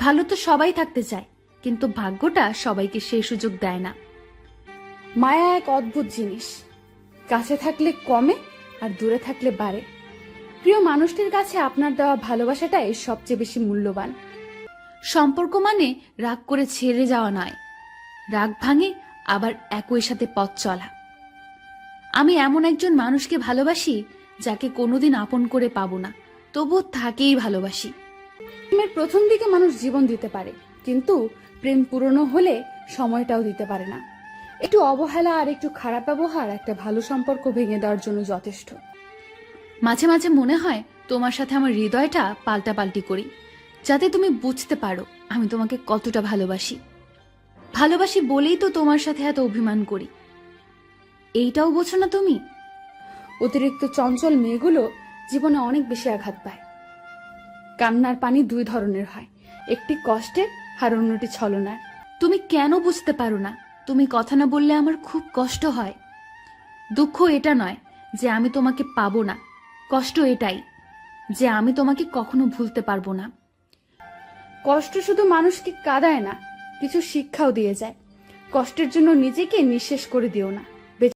ভালো তো সবাই থাকতে চায়, কিন্তু ভাগ্যটা সবাইকে সেই সুযোগ দেয় না। মায়া এক অদ্ভুত জিনিস, কাছে থাকলে কমে আর দূরে থাকলে বাড়ে। প্রিয় মানুষটির কাছে আপনার দেওয়া ভালোবাসাটাই সবচেয়ে বেশি মূল্যবান। সম্পর্ক মানে রাগ করে ছেড়ে যাওয়া নয়, রাগ ভাঙে আবার একই সাথে পথ চলা। আমি এমন একজন মানুষকে ভালোবাসি যাকে কোনোদিন আপন করে পাবো না, তবুও তাকেই ভালোবাসি। প্রেমের প্রথম দিকে মানুষ জীবন দিতে পারে, কিন্তু প্রেম পুরনো হলে সময়টাও দিতে পারে না। একটু অবহেলা আর একটু খারাপ ব্যবহার একটা ভালো সম্পর্ক ভেঙে দেওয়ার জন্য যথেষ্ট। মাঝে মাঝে মনে হয় তোমার সাথে আমার হৃদয়টা পাল্টাপাল্টি করি, যাতে তুমি বুঝতে পারো আমি তোমাকে কতটা ভালোবাসি। ভালোবাসি বলেই তো তোমার সাথে এত অভিমান করি, এইটাও বোঝো না তুমি? অতিরিক্ত চঞ্চল মেয়েগুলো জীবনে অনেক বেশি আঘাত পায়। কান্নার পানি দুই ধরনের হয়, একটি কষ্টের আর অন্যটি ছলনার। তুমি কেন বুঝতে পারো না? তুমি কথা না বললে আমার খুব কষ্ট হয়। দুঃখ এটা নয় যে আমি তোমাকে পাবো না, কষ্ট এটাই যে আমি তোমাকে কখনো ভুলতে পারবো না। কষ্ট শুধু মানুষকে কাঁদায় না, কিছু শিক্ষাও দিয়ে যায়। কষ্টের জন্য নিজেকে নিঃশেষ করে দিও না।